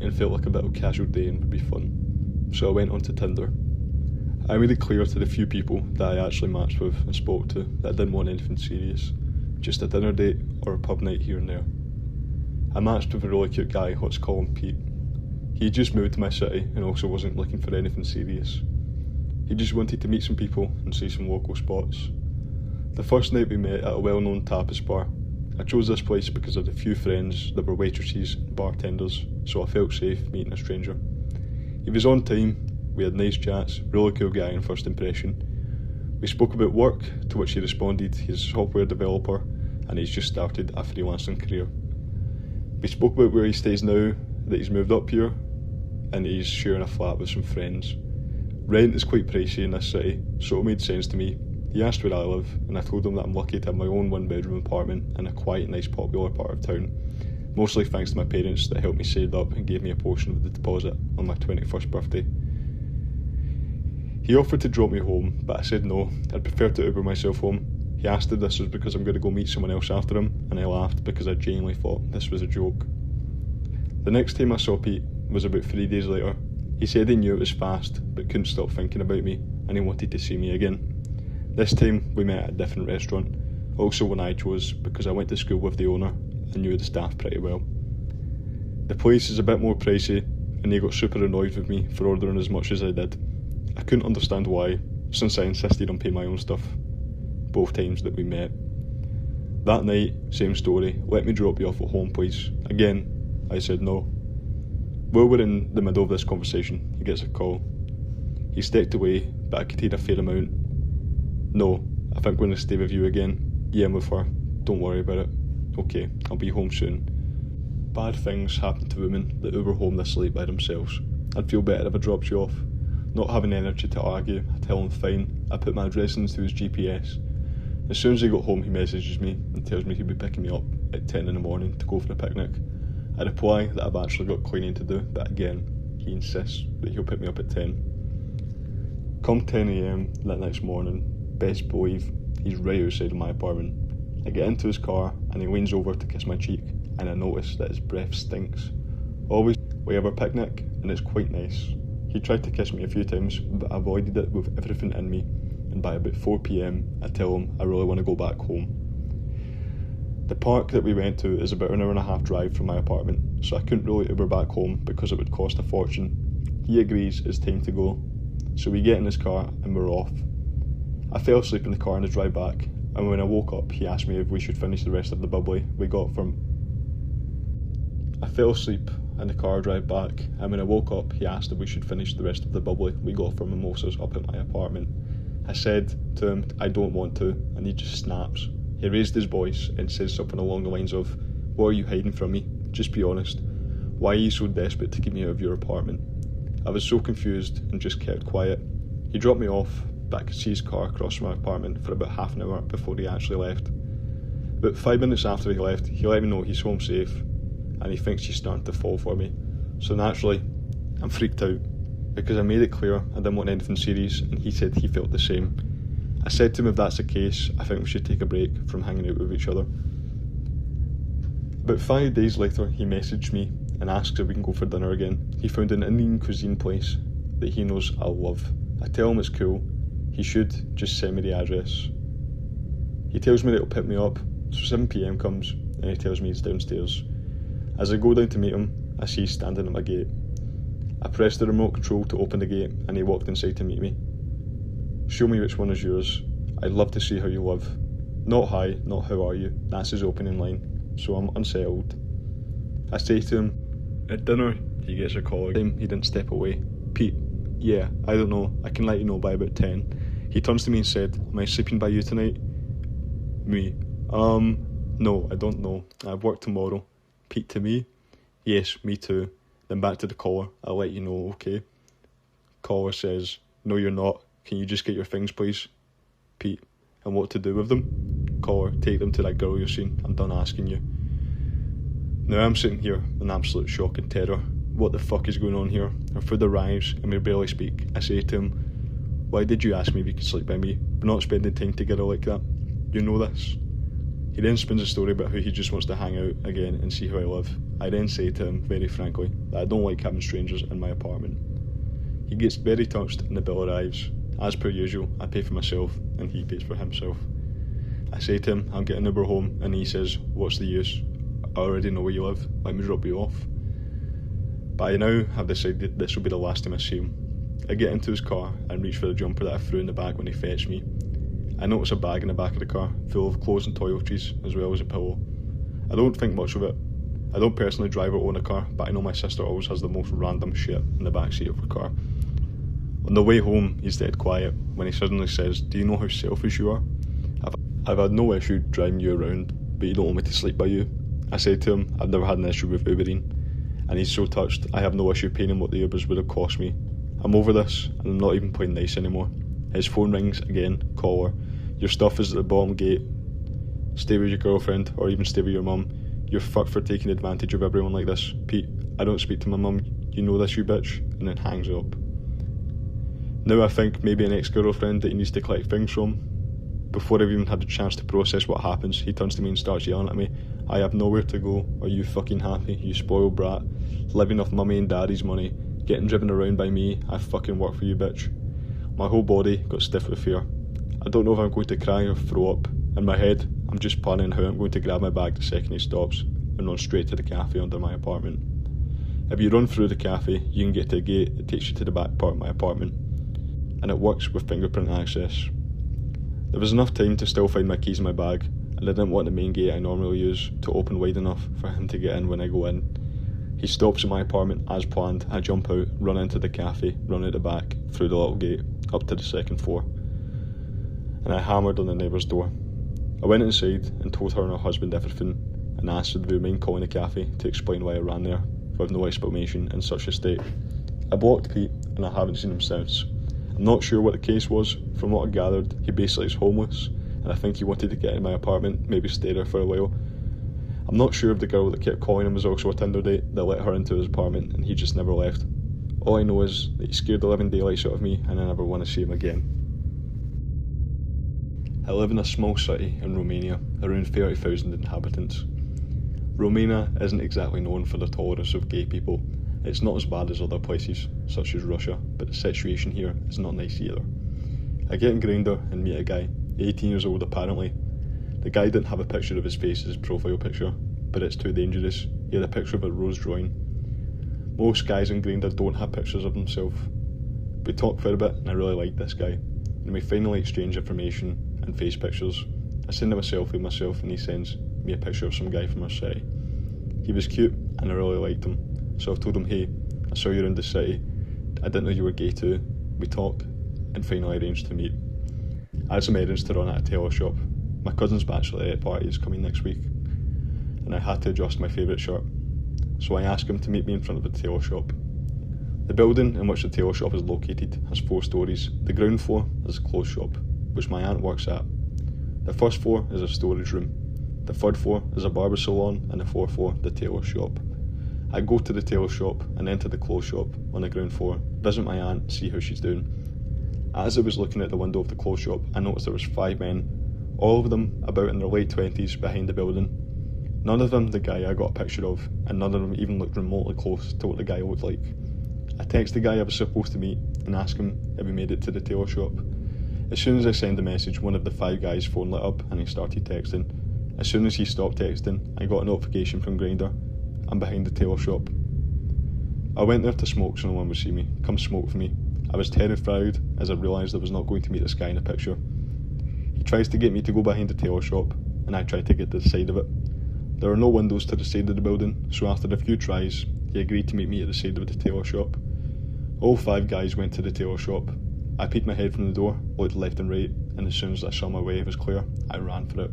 and felt like a bit of a casual day and would be fun. So I went onto Tinder. I made it clear to the few people that I actually matched with and spoke to that I didn't want anything serious, just a dinner date or a pub night here and there. I matched with a really cute guy, let's call him Pete. He just moved to my city and also wasn't looking for anything serious. He just wanted to meet some people and see some local spots. The first night we met at a well-known tapas bar. I chose this place because of the few friends that were waitresses and bartenders, so I felt safe meeting a stranger. He was on time, we had nice chats, really cool guy on first impression. We spoke about work, to which he responded he's a software developer and he's just started a freelancing career. We spoke about where he stays now, that he's moved up here, and he's sharing a flat with some friends. Rent is quite pricey in this city, so it made sense to me. He asked where I live, and I told him that I'm lucky to have my own one-bedroom apartment in a quiet, nice, popular part of town, mostly thanks to my parents that helped me save up and gave me a portion of the deposit on my 21st birthday. He offered to drop me home, but I said no, I'd prefer to Uber myself home. He asked if this was because I'm going to go meet someone else after him, and I laughed because I genuinely thought this was a joke. The next time I saw Pete was about 3 days later. He said he knew it was fast, but couldn't stop thinking about me, and he wanted to see me again. This time we met at a different restaurant, also one I chose because I went to school with the owner and knew the staff pretty well. The place is a bit more pricey, and he got super annoyed with me for ordering as much as I did. I couldn't understand why, since I insisted on paying my own stuff, both times that we met. That night, same story, let me drop you off at home please. Again, I said no. While we're in the middle of this conversation, he gets a call. He stepped away, but I could hear a fair amount. No, I think we're going to stay with you again. Yeah, I'm with her. Don't worry about it. Okay, I'll be home soon. Bad things happen to women that Uber home this late by themselves. I'd feel better if I dropped you off. Not having energy to argue, I tell him fine. I put my address into his GPS. As soon as he got home, he messages me and tells me he'll be picking me up at 10 in the morning to go for a picnic. I reply that I've actually got cleaning to do, but again, he insists that he'll pick me up at 10. Come 10 AM that next morning, best believe he's right outside of my apartment. I get into his car and he leans over to kiss my cheek, and I notice that his breath stinks. Always, we have our picnic and it's quite nice. He tried to kiss me a few times, but I avoided it with everything in me, and by about 4 PM I tell him I really want to go back home. The park that we went to is about an hour and a half drive from my apartment, so I couldn't really Uber back home because it would cost a fortune. He agrees it's time to go, so we get in his car and we're off. I fell asleep in the car on the drive back, and when I woke up he asked me if we should finish the rest of the bubbly we got from... I fell asleep in the car drive back, and when I woke up he asked if we should finish the rest of the bubbly we got from mimosas up at my apartment. I said to him I don't want to, and he just snaps. He raised his voice and says something along the lines of, "What are you hiding from me? Just be honest. Why are you so desperate to get me out of your apartment?" I was so confused and just kept quiet. He dropped me off, but I could see his car across from my apartment for about half an hour before he actually left. About 5 minutes after he left, he let me know he's home safe, and he thinks he's starting to fall for me. So naturally, I'm freaked out, because I made it clear I didn't want anything serious, and he said he felt the same. I said to him if that's the case, I think we should take a break from hanging out with each other. About 5 days later, he messaged me and asks if we can go for dinner again. He found an Indian cuisine place that he knows I'll love. I tell him it's cool. He should just send me the address. He tells me that he'll pick me up, so 7 PM comes and he tells me he's downstairs. As I go down to meet him, I see he's standing at my gate. I pressed the remote control to open the gate and he walked inside to meet me. "Show me which one is yours. I'd love to see how you live." Not hi, not how are you. That's his opening line, so I'm unsettled. I say to him, at dinner, he gets a call. He didn't step away. "Pete, yeah, I don't know. I can let you know by about 10. He turns to me and said, "Am I sleeping by you tonight?" Me, no, I don't know. I have work tomorrow. Pete to me, "Yes, me too." Then back to the caller, "I'll let you know, okay?" Caller says, "No, you're not. Can you just get your things, please?" Pete, "And what to do with them?" Caller, "Take them to that girl you've seen. I'm done asking you." Now I'm sitting here in absolute shock and terror. What the fuck is going on here? Our food arrives and we barely speak. I say to him, "Why did you ask me if you could sleep by me? We're not spending time together like that. You know this." He then spins a story about how he just wants to hang out again and see how I live. I then say to him, very frankly, that I don't like having strangers in my apartment. He gets very touched and the bill arrives. As per usual, I pay for myself and he pays for himself. I say to him, I'm getting an Uber home, and he says, what's the use? I already know where you live, let me drop you off. But I now have decided this will be the last time I see him. I get into his car and reach for the jumper that I threw in the bag when he fetched me. I notice a bag in the back of the car, full of clothes and toiletries, as well as a pillow. I don't think much of it. I don't personally drive or own a car, but I know my sister always has the most random shit in the back seat of her car. On the way home, he's dead quiet when he suddenly says, do you know how selfish you are? I've had no issue driving you around, but you don't want me to sleep by you. I said to him, I've never had an issue with Ubering, and he's so touched, I have no issue paying him what the Ubers would have cost me. I'm over this, and I'm not even playing nice anymore. His phone rings again, caller. Your stuff is at the bottom gate. Stay with your girlfriend, or even stay with your mum. You're fucked for taking advantage of everyone like this. Pete, I don't speak to my mum, you know this, you bitch, and then hangs up. Now I think maybe an ex-girlfriend that he needs to collect things from. Before I've even had a chance to process what happens, he turns to me and starts yelling at me, I have nowhere to go, are you fucking happy, you spoiled brat, living off mummy and daddy's money, getting driven around by me, I fucking work for you bitch. My whole body got stiff with fear. I don't know if I'm going to cry or throw up. In my head, I'm just planning how I'm going to grab my bag the second he stops and run straight to the cafe under my apartment. If you run through the cafe, you can get to a gate that takes you to the back part of my apartment, and it works with fingerprint access. There was enough time to still find my keys in my bag, and I didn't want the main gate I normally use to open wide enough for him to get in when I go in. He stops at my apartment as planned. I jump out, run into the cafe, run out the back, through the little gate, up to the second floor, and I hammered on the neighbour's door. I went inside and told her and her husband everything, and asked if they would mind calling the cafe to explain why I ran there, with no explanation in such a state. I blocked Pete, and I haven't seen him since. I'm not sure what the case was. From what I gathered, he basically is homeless, and I think he wanted to get in my apartment, maybe stay there for a while. I'm not sure if the girl that kept calling him was also a Tinder date that let her into his apartment and he just never left. All I know is that he scared the living daylights out of me and I never want to see him again. I live in a small city in Romania, around 30,000 inhabitants. Romania isn't exactly known for the tolerance of gay people. It's not as bad as other places, such as Russia, but the situation here is not nice either. I get in Grindr and meet a guy, 18 years old apparently. The guy didn't have a picture of his face as his profile picture, but it's too dangerous. He had a picture of a rose drawing. Most guys in Grindr don't have pictures of themselves. We talked for a bit and I really liked this guy, and we finally exchanged information and face pictures. I send him a selfie of myself and he sends me a picture of some guy from our city. He was cute and I really liked him. So I've told him, hey, I saw you around the city, I didn't know you were gay too. We talk, and finally arranged to meet. I had some errands to run at a tailor shop. My cousin's bachelorette party is coming next week, and I had to adjust my favourite shirt. So I asked him to meet me in front of the tailor shop. The building in which the tailor shop is located has 4 stories. The ground floor is a clothes shop, which my aunt works at. The first floor is a storage room. The third floor is a barber salon, and the fourth floor, the tailor shop. I go to the tailor shop and enter the clothes shop on the ground floor, visit my aunt, see how she's doing. As I was looking at the window of the clothes shop, I noticed there was 5 men, all of them about in their late 20s, behind the building. None of them the guy I got a picture of, and none of them even looked remotely close to what the guy looked like. I text the guy I was supposed to meet and ask him if he made it to the tailor shop. As soon as I sent the message, one of the 5 guys' phone lit up and he started texting. As soon as he stopped texting, I got a notification from Grindr. I'm behind the tailor shop. I went there to smoke so no one would see me. Come smoke with me. I was terrified as I realised I was not going to meet this guy in the picture. He tries to get me to go behind the tailor shop, and I try to get to the side of it. There are no windows to the side of the building, so after a few tries, he agreed to meet me at the side of the tailor shop. All 5 guys went to the tailor shop. I peeked my head from the door, looked left and right, and as soon as I saw my way was clear, I ran for it.